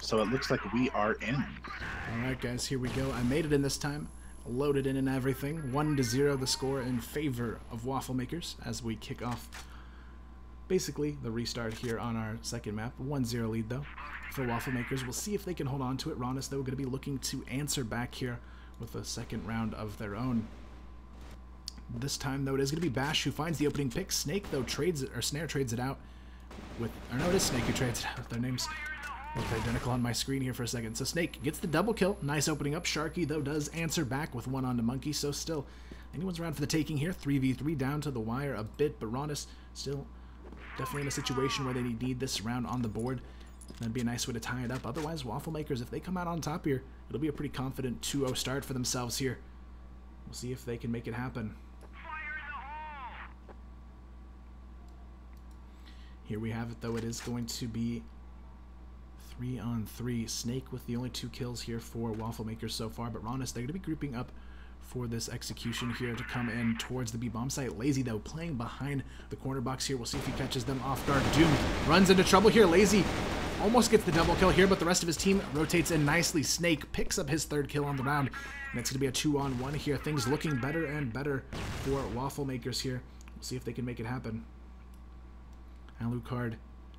So it looks like we are in. Alright guys, here we go. I made it in this time. Loaded in and everything. 1-0 the score in favor of Wafflemakers as we kick off basically the restart here on our second map. 1-0 lead though for Wafflemakers. We'll see if they can hold on to it. Rawness though going to be looking to answer back here with a second round of their own. This time though it is going to be Bash who finds the opening pick. Snake though trades it, or Snare trades it out with, or no, it is Snake who trades it out. Their names look identical on my screen here for a second. So Snake gets the double kill. Nice opening up. Sharky, though, does answer back with one on the Monkey. So still, anyone's around for the taking here. 3v3 down to the wire a bit. But Rawness still definitely in a situation where they need this round on the board. That'd be a nice way to tie it up. Otherwise, Wafflemakers, if they come out on top here, it'll be a pretty confident 2-0 start for themselves here. We'll see if they can make it happen. Here we have it, though. It is going to be 3-on-3. Snake with the only 2 kills here for Wafflemakers so far, but Rawness, they're going to be grouping up for this execution here to come in towards the B-bomb site. Lazy, though, playing behind the corner box here. We'll see if he catches them off guard. Doom runs into trouble here. Lazy almost gets the double kill here, but the rest of his team rotates in nicely. Snake picks up his 3rd kill on the round, and it's going to be a 2-on-1 here. Things looking better and better for Wafflemakers here. We'll see if they can make it happen. Alucard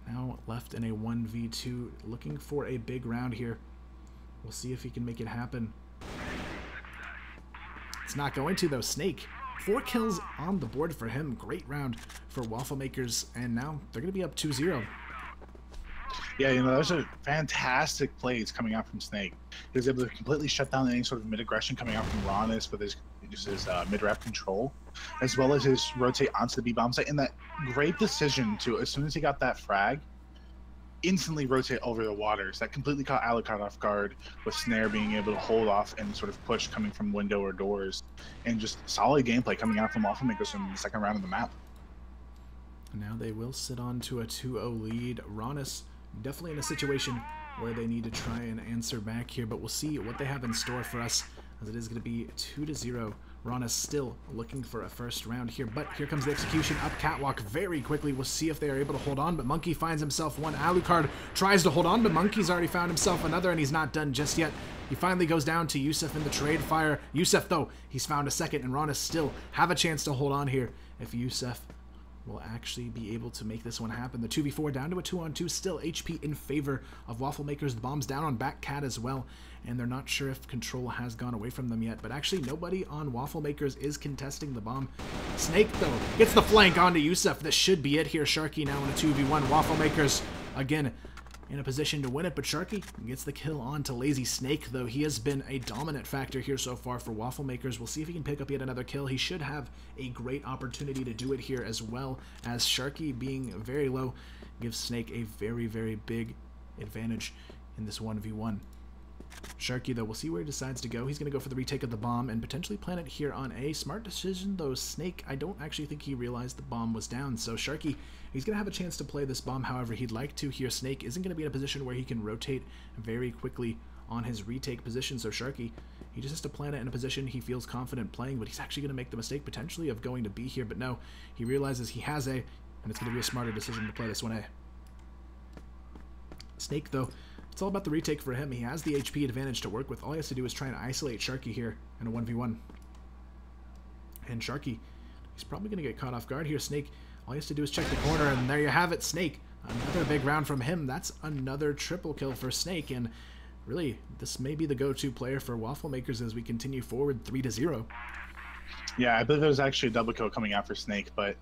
now left in a 1v2, looking for a big round here. We'll see if he can make it happen. It's not going to, though. Snake, 4 kills on the board for him. Great round for Wafflemakers, and now they're going to be up 2-0. Yeah, you know, those are fantastic plays coming out from Snake. He was able to completely shut down any sort of mid-aggression coming out from Rawness with his mid-rep control, as well as his rotate onto the B-bomb site. And that great decision to, as soon as he got that frag, instantly rotate over the waters. That completely caught Alucard off guard, with Snare being able to hold off and sort of push coming from window or doors. And just solid gameplay coming out from Wafflemakers in the second round of the map. Now they will sit on to a 2-0 lead. Rawness definitely in a situation where they need to try and answer back here, but we'll see what they have in store for us, as it is going to be 2-0. Rawness still looking for a first round here, but here comes the execution up catwalk very quickly. We'll see if they are able to hold on, but Monkey finds himself one. Alucard tries to hold on, but Monkey's already found himself another, and he's not done just yet. He finally goes down to Yusuf in the trade fire. Yusuf, though, he's found a second, and Rawness still have a chance to hold on here if Yusuf will actually be able to make this one happen. The 2v4 down to a 2-on-2, still HP in favor of Wafflemakers. The bomb's down on Back Cat as well, and they're not sure if control has gone away from them yet, but actually nobody on Wafflemakers is contesting the bomb. Snake, though, gets the flank onto Yusuf. This should be it here. Sharky now in a 2v1. Wafflemakers, again, in a position to win it, but Sharky gets the kill on to Lazy. Snake, though, he has been a dominant factor here so far for Wafflemakers. We'll see if he can pick up yet another kill. He should have a great opportunity to do it here, as well as Sharky being very low gives Snake a very, very big advantage in this 1v1. Sharky, though, we'll see where he decides to go. He's going to go for the retake of the bomb and potentially plant it here on A. Smart decision, though. Snake, I don't actually think he realized the bomb was down. So Sharky, he's going to have a chance to play this bomb however he'd like to here. Snake isn't going to be in a position where he can rotate very quickly on his retake position. So Sharky, he just has to plant it in a position he feels confident playing, but he's actually going to make the mistake potentially of going to B here. But no, he realizes he has A, and it's going to be a smarter decision to play this one A. Snake, though, it's all about the retake for him. He has the HP advantage to work with. All he has to do is try and isolate Sharky here in a 1v1. And Sharky, he's probably going to get caught off guard here. Snake, all he has to do is check the corner, and there you have it. Snake, another big round from him. That's another triple kill for Snake, and really, this may be the go-to player for Wafflemakers as we continue forward 3-0. Yeah, I believe there was actually a double kill coming out for Snake, but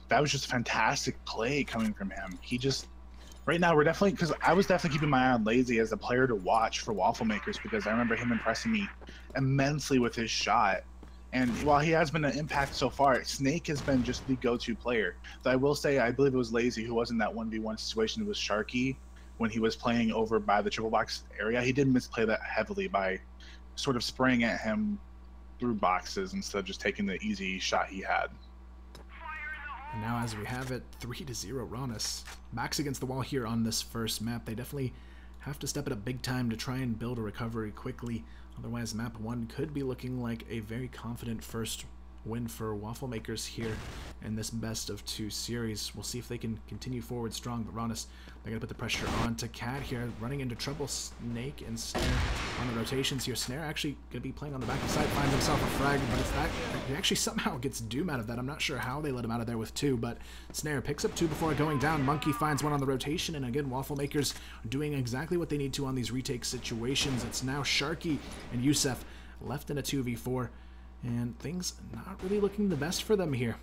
that was just a fantastic play coming from him. He just... Right now, we're definitely, because I was definitely keeping my eye on Lazy as a player to watch for Wafflemakers, because I remember him impressing me immensely with his shot. And while he has been an impact so far, Snake has been just the go-to player. So I will say, I believe it was Lazy who was in that 1v1 situation. It was Sharky when he was playing over by the triple box area. He did misplay that heavily by sort of spraying at him through boxes instead of just taking the easy shot he had. And now as we have it, 3-0 Rawness. Backs against the wall here on this first map. They definitely have to step it up big time to try and build a recovery quickly. Otherwise, map 1 could be looking like a very confident first win for Wafflemakers here in this best of 2 series. We'll see if they can continue forward strong, but Rawness, they're going to put the pressure on to Cat here, running into trouble. Snake and Snare on the rotations here. Snare actually going to be playing on the back of the side, finds himself a frag, but it's that he actually somehow gets Doom out of that. I'm not sure how they let him out of there with 2, but Snare picks up 2 before going down. Monkey finds 1 on the rotation, and again, Wafflemakers doing exactly what they need to on these retake situations. It's now Sharky and Yusef left in a 2v4, and things not really looking the best for them here.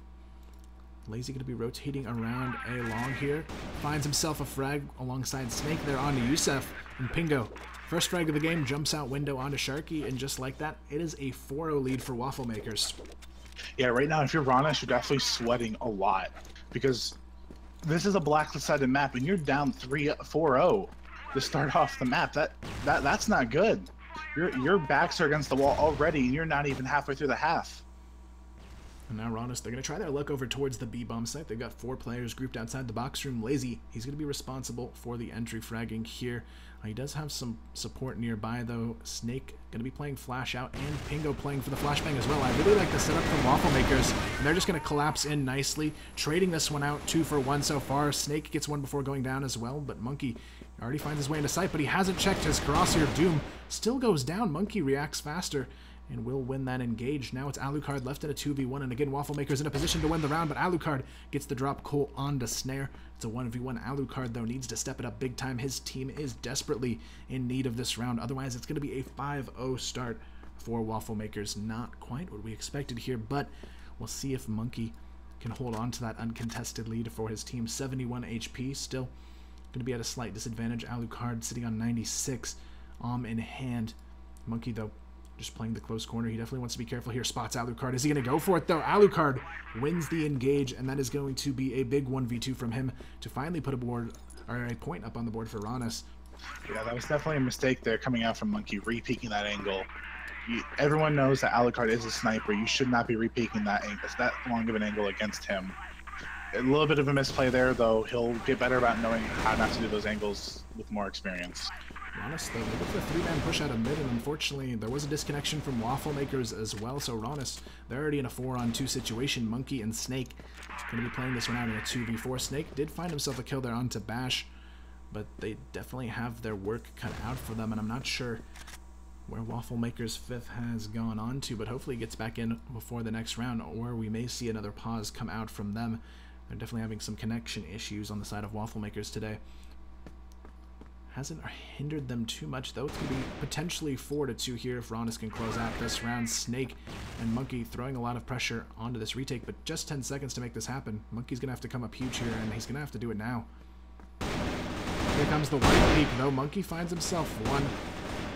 Lazy going to be rotating around A long here. Finds himself a frag alongside Snake there onto Yusef. And Pingo, first frag of the game, jumps out window onto Sharky. And just like that, it is a 4-0 lead for Wafflemakers. Yeah, right now, if you're Rawness, you're definitely sweating a lot. Because this is a black-sided map, and you're down 4-0 to start off the map. That's not good. Your backs are against the wall already, and you're not even halfway through the half. And now Rawness, they're going to try their luck over towards the B-bomb site. They've got 4 players grouped outside the box room. Lazy, he's going to be responsible for the entry fragging here. He does have some support nearby, though. Snake going to be playing flash out, and Pingo playing for the flashbang as well. I really like the setup from Wafflemakers, and they're just going to collapse in nicely, trading this one out 2 for 1 so far. Snake gets 1 before going down as well, but Monkey already finds his way into sight, but he hasn't checked his crosshair. Doom still goes down. Monkey reacts faster and will win that engage. Now it's Alucard left in a 2v1, and again, Wafflemakers in a position to win the round, but Alucard gets the drop Cole onto Snare. It's a 1v1. Alucard, though, needs to step it up big time. His team is desperately in need of this round. Otherwise, it's going to be a 5-0 start for Wafflemakers. Not quite what we expected here, but we'll see if Monkey can hold on to that uncontested lead for his team. 71 HP, still going to be at a slight disadvantage. Alucard sitting on 96, in hand. Monkey, though, just playing the close corner. He definitely wants to be careful here. Spots Alucard. Is he going to go for it, though? Alucard wins the engage, and that is going to be a big 1v2 from him to finally put a point up on the board for Rawness. Yeah, that was definitely a mistake there coming out from Monkey, re-peeking that angle. Everyone knows that Alucard is a sniper. You should not be re-peeking that angle. It's that long of an angle against him. A little bit of a misplay there, though. He'll get better about knowing how not to do those angles with more experience. Rawness, though, they go for a 3-man push out of mid, and unfortunately, there was a disconnection from Wafflemakers as well, so Rawness, they're already in a 4-on-2 situation. Monkey and Snake going to be playing this one out in a 2v4. Snake did find himself a kill there onto Bash, but they definitely have their work cut out for them, and I'm not sure where Wafflemakers' 5th has gone on to, but hopefully he gets back in before the next round, or we may see another pause come out from them. They're definitely having some connection issues on the side of Wafflemakers today. Hasn't hindered them too much, though. It's going to be potentially 4-2 here if Rawness can close out this round. Snake and Monkey throwing a lot of pressure onto this retake, but just 10 seconds to make this happen. Monkey's going to have to come up huge here, and he's going to have to do it now. Here comes the white peak, though. Monkey finds himself 1,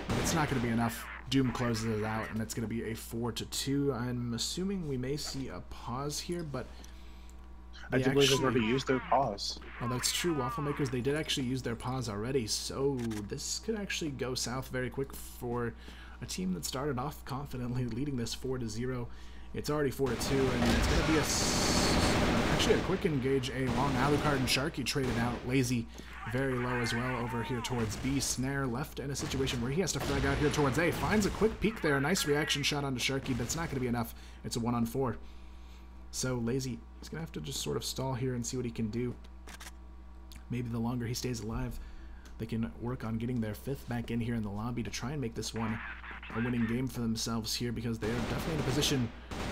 but it's not going to be enough. Doom closes it out, and it's going to be a 4-2. I'm assuming we may see a pause here, but I do believe they've already used their pause. Oh, that's true. Wafflemakers, they did actually use their pause already, so this could actually go south very quick for a team that started off confidently leading this 4-0. It's already 4-2, and it's going to be actually a quick engage. A long Alucard and Sharky traded out. Lazy very low as well over here towards B. Snare left in a situation where he has to frag out here towards A. Finds a quick peek there. Nice reaction shot onto Sharky, but it's not going to be enough. It's a 1-on-4. So Lazy, he's going to have to just sort of stall here and see what he can do. Maybe the longer he stays alive, they can work on getting their 5th back in here in the lobby to try and make this one a winning game for themselves here, because they are definitely in a position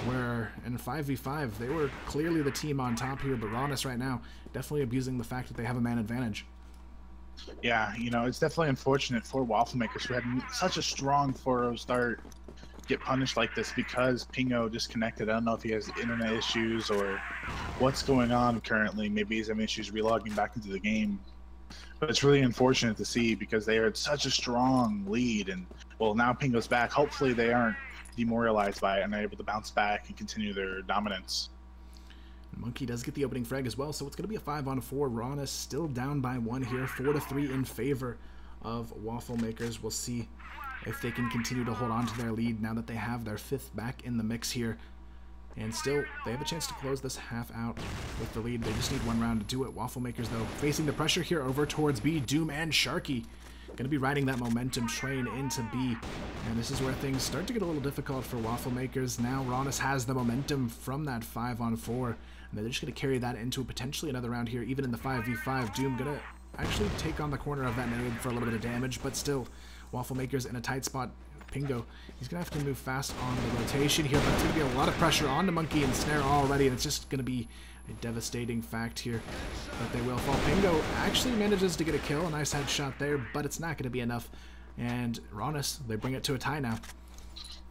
where in 5v5 they were clearly the team on top here, but Rawness right now definitely abusing the fact that they have a man advantage. Yeah, you know, it's definitely unfortunate for Wafflemakers, who had such a strong 4-0 start, get punished like this because Pingo disconnected. I don't know if he has internet issues or what's going on currently. Maybe he's having issues relogging back into the game. But it's really unfortunate to see because they are at such a strong lead, and well, now Pingo's back. Hopefully they aren't demoralized by it and are able to bounce back and continue their dominance. Monkey does get the opening frag as well, so it's going to be a 5-on-4. Rawness still down by 1 here, 4-3 in favor of Wafflemakers. We'll see if they can continue to hold on to their lead now that they have their 5th back in the mix here. And still, they have a chance to close this half out with the lead. They just need 1 round to do it. Wafflemakers, though, facing the pressure here over towards B. Doom and Sharky going to be riding that momentum train into B. And this is where things start to get a little difficult for Wafflemakers. Now Rawness has the momentum from that 5-on-4. And they're just going to carry that into potentially another round here, even in the 5v5. Doom going to actually take on the corner of that nade for a little bit of damage, but still, Wafflemakers in a tight spot. Pingo, he's going to have to move fast on the rotation here, but it's going to be a lot of pressure on the Monkey and Snare already, and it's just going to be a devastating fact here that they will fall. Pingo actually manages to get a kill, a nice headshot there, but it's not going to be enough. And Rawness, they bring it to a tie now.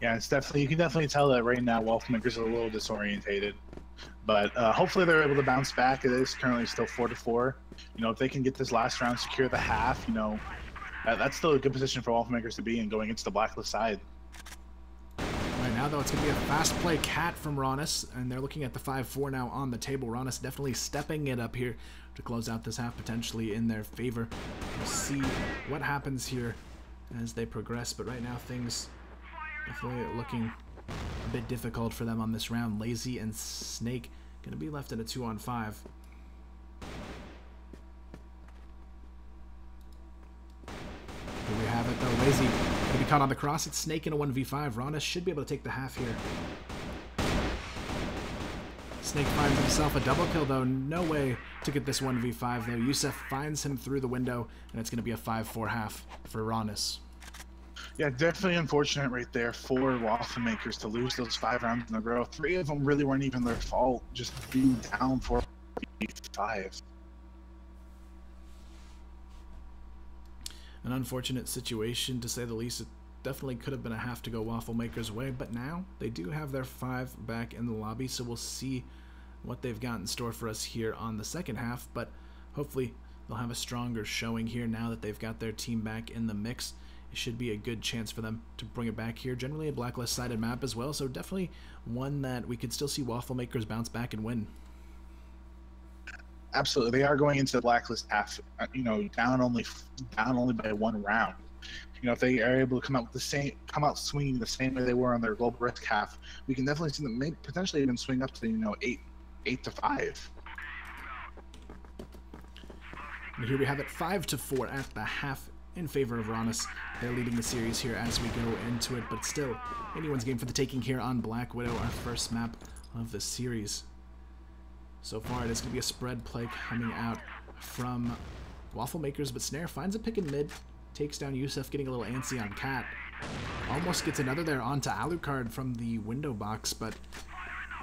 Yeah, it's definitely, you can definitely tell that right now Wafflemakers are a little disorientated. But hopefully they're able to bounce back. It is currently still 4-4. You know, if they can get this last round, secure the half, you know, that's still a good position for Wafflemakers to be in going into the blacklist side. Right now, though, it's going to be a fast play cat from Rawness, and they're looking at the 5-4 now on the table. Rawness definitely stepping it up here to close out this half, potentially in their favor. We'll see what happens here as they progress, but right now things definitely looking a bit difficult for them on this round. Lazy and Snake going to be left in a 2-on-5. Here we have it, though. Lazy going to be caught on the cross. It's Snake in a 1v5. Rawness should be able to take the half here. Snake finds himself a double kill, though. No way to get this 1v5, though. Yusef finds him through the window, and it's going to be a 5-4 half for Rawness. Yeah, definitely unfortunate right there for Wafflemakers to lose those 5 rounds in a row. 3 of them really weren't even their fault, just being down 4v5. An unfortunate situation, to say the least. It definitely could have been a half to go Wafflemakers' way, but now they do have their 5 back in the lobby, so we'll see what they've got in store for us here on the second half, but hopefully they'll have a stronger showing here now that they've got their team back in the mix. It should be a good chance for them to bring it back here. Generally a blacklist-sided map as well, so definitely one that we could still see Wafflemakers bounce back and win. Absolutely, they are going into the blacklist half, you know, down only by 1 round. You know, if they are able to come out swinging the same way they were on their global risk half, we can definitely see them maybe potentially even swing up to, you know, 8-5. And here we have it, 5-4 at the half in favor of Rawness. They're leading the series here as we go into it, but still, anyone's game for the taking here on Black Widow, our first map of the series. So far, it is going to be a spread play coming out from Wafflemakers, but Snare finds a pick in mid, takes down Yusef, getting a little antsy on Cat. Almost gets another there onto Alucard from the window box, but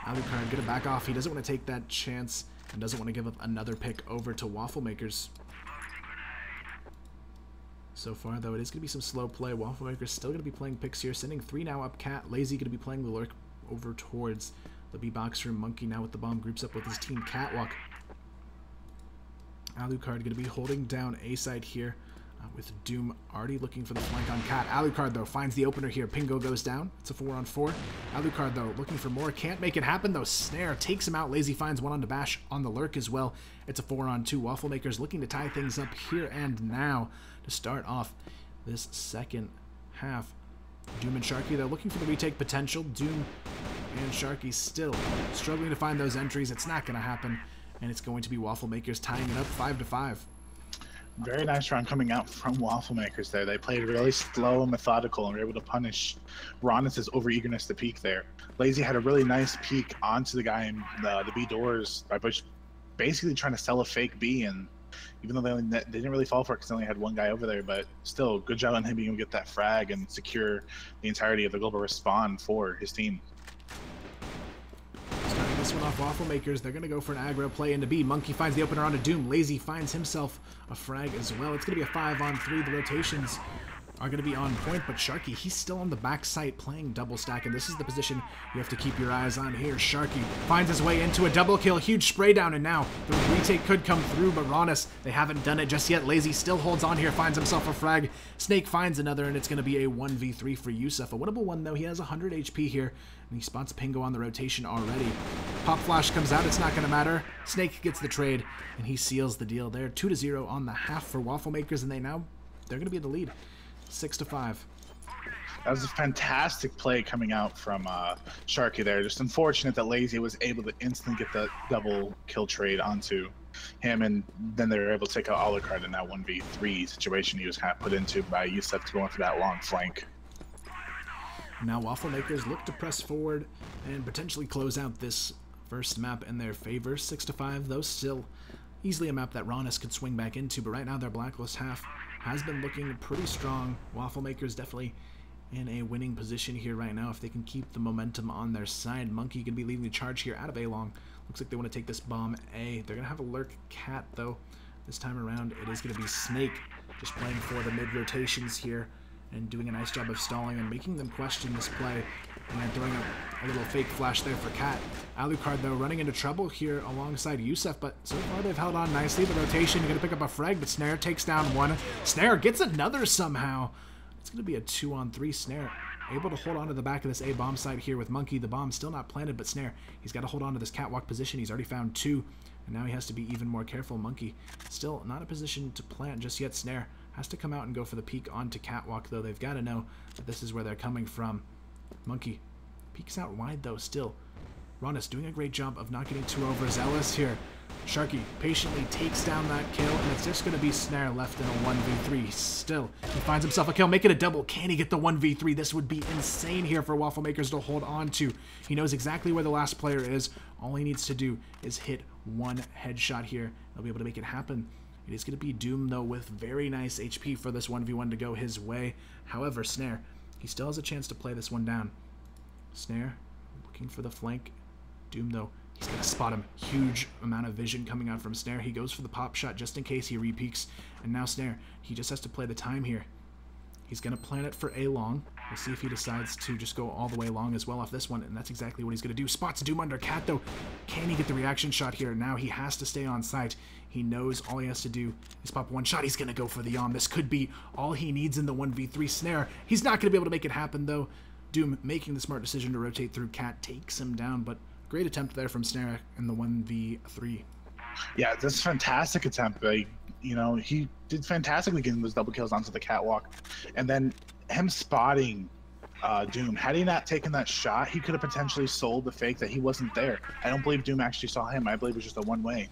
Alucard gonna back off. He doesn't want to take that chance and doesn't want to give up another pick over to Wafflemakers. So far, though, it is going to be some slow play. Wafflemakers still going to be playing picks here, sending 3 now up Cat. Lazy going to be playing the lurk over towards the B-box room. Monkey now with the bomb groups up with his team Catwalk. Alucard going to be holding down A side here with Doom already looking for the flank on Cat. Alucard, though, finds the opener here. Pingo goes down. It's a 4-on-4. Alucard, though, looking for more. Can't make it happen, though. Snare takes him out. Lazy finds one on the bash on the lurk as well. It's a 4-on-2. Wafflemakers looking to tie things up here and now to start off this second half. Doom and Sharky, they're looking for the retake potential. Doom and Sharky still struggling to find those entries. It's not going to happen, and it's going to be Wafflemakers tying it up 5-5. Very nice round coming out from Wafflemakers there. They played really slow and methodical and were able to punish Rawness' overeagerness to peek there. Lazy had a really nice peek onto the guy in the B doors by basically trying to sell a fake B, and even though they didn't really fall for it because they only had 1 guy over there, but still, good job on him being able to get that frag and secure the entirety of the global respawn for his team. Starting this one off, Wafflemakers, they're going to go for an aggro play into B. Monkey finds the opener onto Doom. Lazy finds himself a frag as well. It's going to be a 5-on-3. The rotations are going to be on point, but Sharky, he's still on the back site playing double stack, and this is the position you have to keep your eyes on here. Sharky finds his way into a double kill, huge spray down, and now the retake could come through, but Rawness, they haven't done it just yet. Lazy still holds on here, finds himself a frag. Snake finds another, and it's going to be a 1v3 for Yusef. A winnable one, though. He has 100 HP here, and he spots Pingo on the rotation already. Pop flash comes out, it's not going to matter. Snake gets the trade, and he seals the deal there. 2-0 on the half for Wafflemakers, and they're going to be in the lead. 6-5. That was a fantastic play coming out from Sharky there. Just unfortunate that Lazy was able to instantly get the double kill trade onto him, and then they were able to take out Alucard in that 1v3 situation he was kind of put into by Yusef going for that long flank. Now Wafflemakers look to press forward and potentially close out this first map in their favor. 6-5, though still easily a map that Rawness could swing back into, but right now their blacklist half has been looking pretty strong. Wafflemakers definitely in a winning position here right now if they can keep the momentum on their side. Monkey going to be leading the charge here out of A-Long. Looks like they want to take this bomb A. They're going to have a lurk cat, though. This time around, it is going to be Snake just playing for the mid-rotations here and doing a nice job of stalling and making them question this play. And then throwing a little fake flash there for Cat. Alucard, though, running into trouble here alongside Yusef, but so far they've held on nicely. The rotation, going to pick up a frag, but Snare takes down one. Snare gets another somehow. It's going to be a 2-on-3. Snare able to hold on to the back of this A bomb site here with Monkey. The bomb still not planted, but Snare, he's got to hold on to this catwalk position. He's already found 2, and now he has to be even more careful. Monkey still not in a position to plant just yet. Snare has to come out and go for the peek onto catwalk, though. They've got to know that this is where they're coming from. Monkey peeks out wide, though, still. Rawness doing a great job of not getting too overzealous here. Sharky patiently takes down that kill, and it's just going to be Snare left in a 1v3. Still, he finds himself a kill, make it a double. Can he get the 1v3? This would be insane here for Wafflemakers to hold on to. He knows exactly where the last player is. All he needs to do is hit one headshot here. They'll be able to make it happen. It is going to be Doom, though, with very nice HP for this 1v1 to go his way. However, Snare, he still has a chance to play this one down. Snare looking for the flank. Doom, though, he's going to spot him. Huge amount of vision coming out from Snare. He goes for the pop shot just in case he repeaks. And now Snare, he just has to play the time here. He's going to plan it for A-Long. We'll see if he decides to just go all the way long as well off this one, and that's exactly what he's going to do. Spots Doom under Cat, though. Can he get the reaction shot here? Now he has to stay on site. He knows all he has to do is pop one shot. He's going to go for the yawn. This could be all he needs in the 1v3. Snare, he's not going to be able to make it happen, though. Doom making the smart decision to rotate through Cat takes him down, but great attempt there from Snare in the 1v3. Yeah, that's a fantastic attempt. You know, he did fantastically getting those double kills onto the catwalk. And then him spotting Doom, had he not taken that shot, he could have potentially sold the fake that he wasn't there. I don't believe Doom actually saw him. I believe it was just a one-way.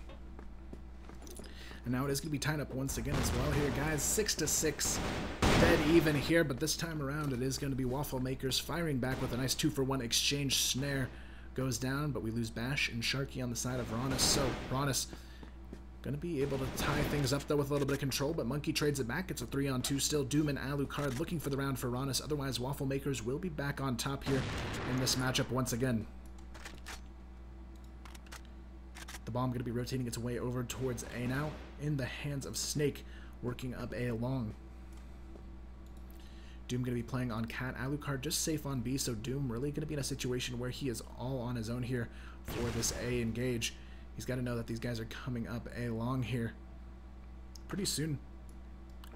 And now it is going to be tied up once again as well here, guys. 6-6, dead even here, but this time around it is going to be Wafflemakers firing back with a nice 2-for-1 exchange. Snare goes down, but we lose Bash and Sharky on the side of Rawness. So Rawness going to be able to tie things up, though, with a little bit of control, but Monkey trades it back. It's a 3-on-2 still. Doom and Alucard looking for the round for Rawness. Otherwise, Wafflemakers will be back on top here in this matchup once again. The bomb going to be rotating its way over towards A now, in the hands of Snake, working up A along. Doom going to be playing on Cat. Alucard just safe on B, so Doom really going to be in a situation where he is all on his own here for this A engage. He's got to know that these guys are coming up A long here pretty soon.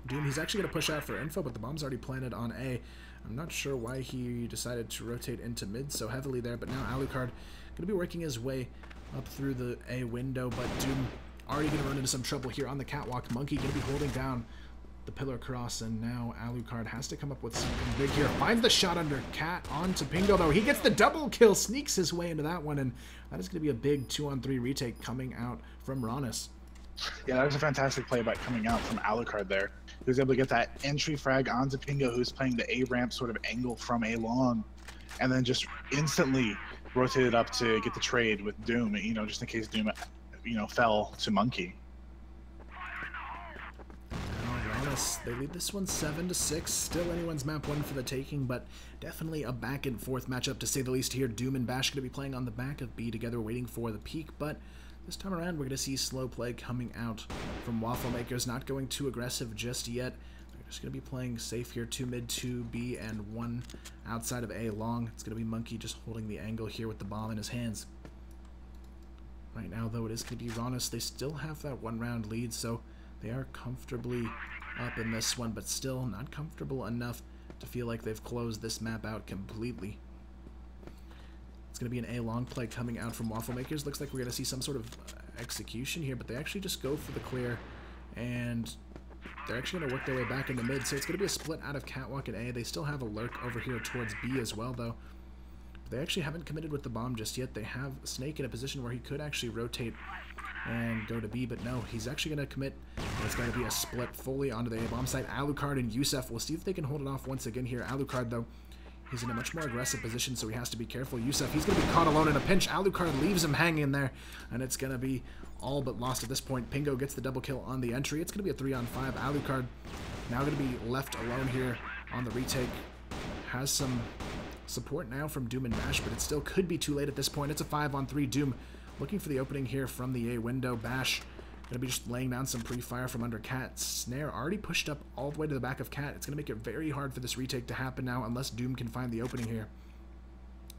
Doom, he's actually going to push out for info, but the bomb's already planted on A. I'm not sure why he decided to rotate into mid so heavily there, but now Alucard going to be working his way up through the A window, but Doom already going to run into some trouble here on the catwalk. Monkey going to be holding down the pillar cross, and now Alucard has to come up with something big here. Finds the shot under Cat onto Pingo, though. He gets the double kill, sneaks his way into that one, and that is going to be a big 2-on-3 retake coming out from Rawness. Yeah, that was a fantastic play by coming out from Alucard there. He was able to get that entry frag onto Pingo, who's playing the A-ramp sort of angle from A-long, and then just instantly rotated up to get the trade with Doom, you know, just in case Doom, you know, fell to Monkey. They lead this one 7-6. Still anyone's map one for the taking, but definitely a back and forth matchup to say the least here. Doom and Bash going to be playing on the back of B together, waiting for the peak, but this time around we're going to see slow play coming out from Wafflemakers, not going too aggressive just yet. They're just going to be playing safe here, 2 mid, 2 B, and 1 outside of A long. It's going to be Monkey just holding the angle here with the bomb in his hands. Right now, though, it is going to be Rawness. They still have that 1-round lead, so they are comfortably up in this one, but still not comfortable enough to feel like they've closed this map out completely. It's going to be an A-long play coming out from Wafflemakers. Looks like we're going to see some sort of execution here, but they actually just go for the clear, and they're actually going to work their way back into mid, so it's going to be a split out of Catwalk and A. They still have a lurk over here towards B as well, though. But they actually haven't committed with the bomb just yet. They have Snake in a position where he could actually rotate and go to B, but no, he's actually going to commit. It's going to be a split fully onto the A-bomb site. Alucard and Yusef, we'll see if they can hold it off once again here. Alucard, though, he's in a much more aggressive position, so he has to be careful. Yusef, he's going to be caught alone in a pinch. Alucard leaves him hanging there, and it's going to be all but lost at this point. Pingo gets the double kill on the entry. It's going to be a 3-on-5. Alucard now going to be left alone here on the retake. Has some support now from Doom and Bash, but it still could be too late at this point. It's a 5-on-3. Doom looking for the opening here from the A window. Bash going to be just laying down some pre-fire from under Cat. Snare already pushed up all the way to the back of Cat. It's going to make it very hard for this retake to happen now unless Doom can find the opening here.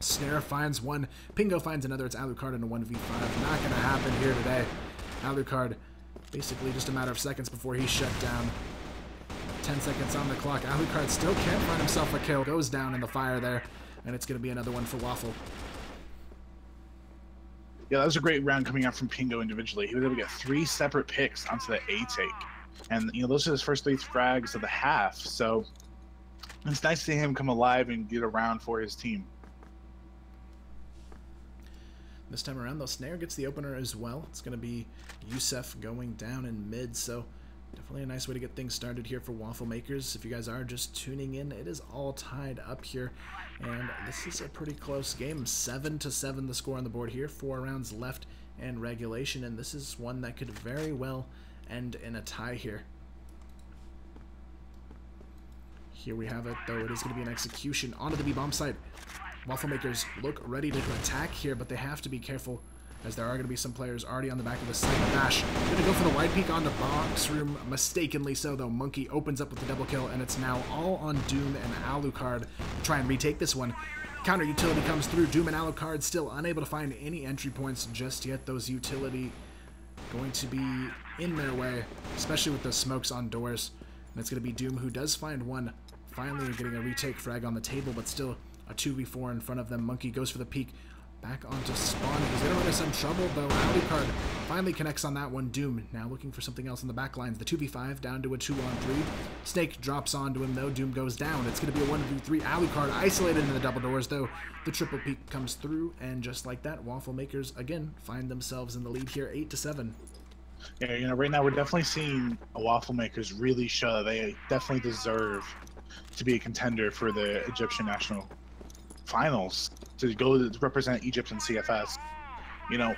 Snare finds one. Pingo finds another. It's Alucard in a 1v5. Not going to happen here today. Alucard, basically just a matter of seconds before he's shut down. 10 seconds on the clock. Alucard still can't find himself a kill. Goes down in the fire there, and it's going to be another one for Waffle. Yeah, that was a great round coming out from Pingo individually. He was able to get 3 separate picks onto the A take. And, you know, those are his first 3 frags of the half. So it's nice to see him come alive and get around for his team. This time around, though, Snare gets the opener as well. It's going to be Yusef going down in mid, so definitely a nice way to get things started here for Wafflemakers. If you guys are just tuning in, it is all tied up here, and this is a pretty close game. 7-7 the score on the board here. 4 rounds left in regulation, and this is one that could very well end in a tie here. Here we have it, though. It is going to be an execution onto the B-bomb site. Wafflemakers look ready to attack here, but they have to be careful as there are going to be some players already on the back of the site. Bash going to go for the wide peek onto box room, mistakenly so, though. Monkey opens up with the double kill, and it's now all on Doom and Alucard to try and retake this one. Counter utility comes through. Doom and Alucard still unable to find any entry points just yet. Those utility going to be in their way, especially with the smokes on doors. And it's going to be Doom who does find one, finally getting a retake frag on the table, but still a 2v4 in front of them. Monkey goes for the peek. Back onto spawn. He's going to run into some trouble, though. Alucard finally connects on that one. Doom now looking for something else in the back lines. The 2v5 down to a 2-on-3. Snake drops onto him, though. Doom goes down. It's going to be a 1v3. Alucard isolated in the double doors, though. The triple peek comes through, and just like that, Wafflemakers, again, find themselves in the lead here, 8-7. Yeah, you know, right now we're definitely seeing Wafflemakers really show they definitely deserve to be a contender for the Egyptian National Finals, to go to represent Egypt in CFS. You know,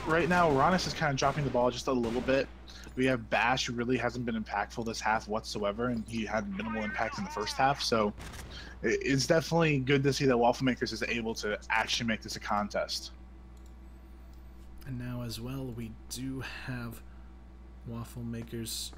right now Rawness is kind of dropping the ball just a little bit. We have Bash, who really hasn't been impactful this half whatsoever, and he had minimal impact in the first half. So it's definitely good to see that Wafflemakers is able to actually make this a contest. And now as well, we do have Wafflemakers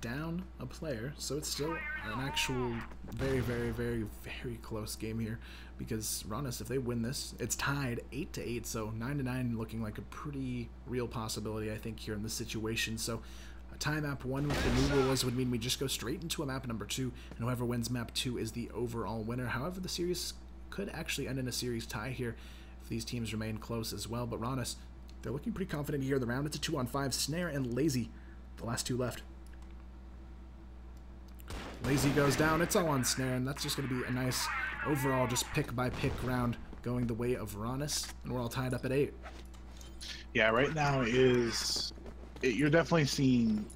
down a player, so it's still an actual very, very, very, very close game here, because Rawness, if they win this, it's tied 8-8, so 9-9 looking like a pretty real possibility, I think, here in this situation. So a tie map 1 with the new rules would mean we just go straight into a map number 2, and whoever wins map 2 is the overall winner. However, the series could actually end in a series tie here if these teams remain close as well. But Rawness, they're looking pretty confident here. The round, it's a 2-on-5. Snare and Lazy, the last 2 left. Lazy goes down. It's all on Snare, and that's just going to be a nice overall just pick-by-pick round going the way of Rawness, and we're all tied up at 8. Yeah, right now you're definitely seeing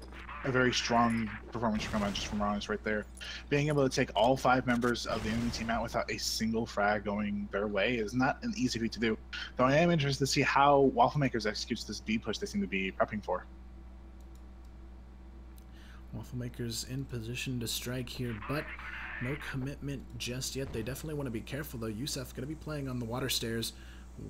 a very strong performance come out just from Rawness right there. Being able to take all 5 members of the enemy team out without a single frag going their way is not an easy feat to do. Though I am interested to see how Wafflemakers executes this B push they seem to be prepping for. Wafflemakers in position to strike here, but no commitment just yet. They definitely want to be careful, though. Yusef going to be playing on the water stairs,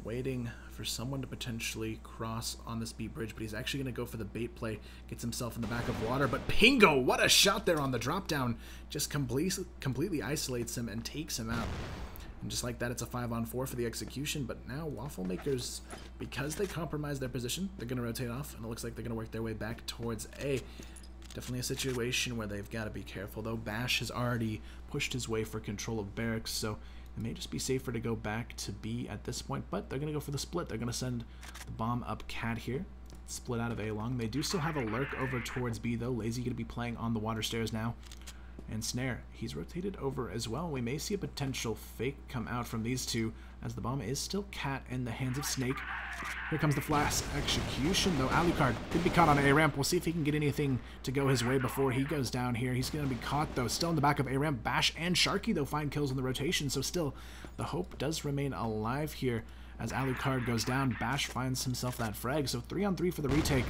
waiting for someone to potentially cross on this B bridge, but he's actually going to go for the bait play, gets himself in the back of water. But Pingo, what a shot there on the drop down, just completely isolates him and takes him out. And just like that, it's a 5-on-4 for the execution. But now Wafflemakers, because they compromised their position, they're going to rotate off, and it looks like they're going to work their way back towards A. Definitely a situation where they've got to be careful, though. Bash has already pushed his way for control of barracks, so it may just be safer to go back to B at this point, but they're going to go for the split. They're going to send the bomb up Cat here, split out of A long. They do still have a lurk over towards B, though. Lazy going to be playing on the water stairs now, And Snare, he's rotated over as well. We may see a potential fake come out from these two, as the bomb is still Cat in the hands of Snake. Here comes the flash execution, though. Alucard could be caught on A-Ramp. We'll see if he can get anything to go his way before he goes down here. He's going to be caught, though. Still in the back of A-Ramp. Bash and Sharky, though, find kills in the rotation, so still the hope does remain alive here as Alucard goes down. Bash finds himself that frag, so 3-on-3 for the retake.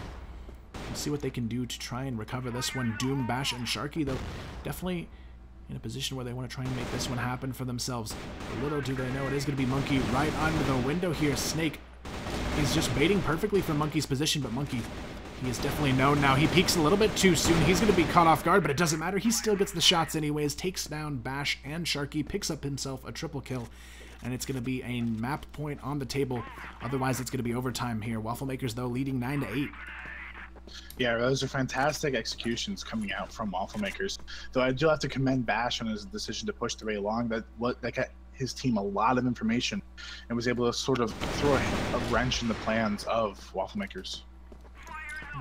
We'll see what they can do to try and recover this one. Doom, Bash, and Sharky, though, definitely in a position where they want to try and make this one happen for themselves. But little do they know it is going to be Monkey right under the window here. Snake, he's just baiting perfectly from Monkey's position, but Monkey, he is definitely known now. He peeks a little bit too soon. He's going to be caught off guard, but it doesn't matter. He still gets the shots anyways, takes down Bash and Sharky, picks up himself a triple kill, and it's going to be a map point on the table. Otherwise, it's going to be overtime here. Wafflemakers, though, leading 9-8. Yeah, those are fantastic executions coming out from Wafflemakers. Though I do have to commend Bash on his decision to push the way along. That got his team a lot of information and was able to sort of throw a wrench in the plans of Wafflemakers.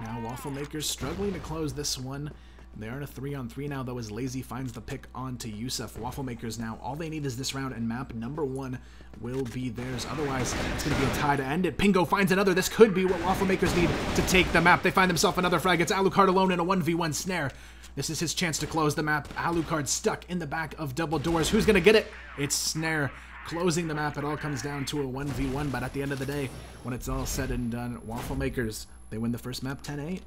Now Wafflemakers struggling to close this one. They are in a 3-on-3 now, though, as Lazy finds the pick onto Yusuf. Wafflemakers now, all they need is this round, and map number 1 will be theirs. Otherwise, it's going to be a tie to end it. Pingo finds another. This could be what Wafflemakers need to take the map. They find themselves another frag. It's Alucard alone in a 1v1 Snare. This is his chance to close the map. Alucard stuck in the back of double doors. Who's going to get it? It's Snare closing the map. It all comes down to a 1v1, but at the end of the day, when it's all said and done, Wafflemakers, they win the first map 10-8.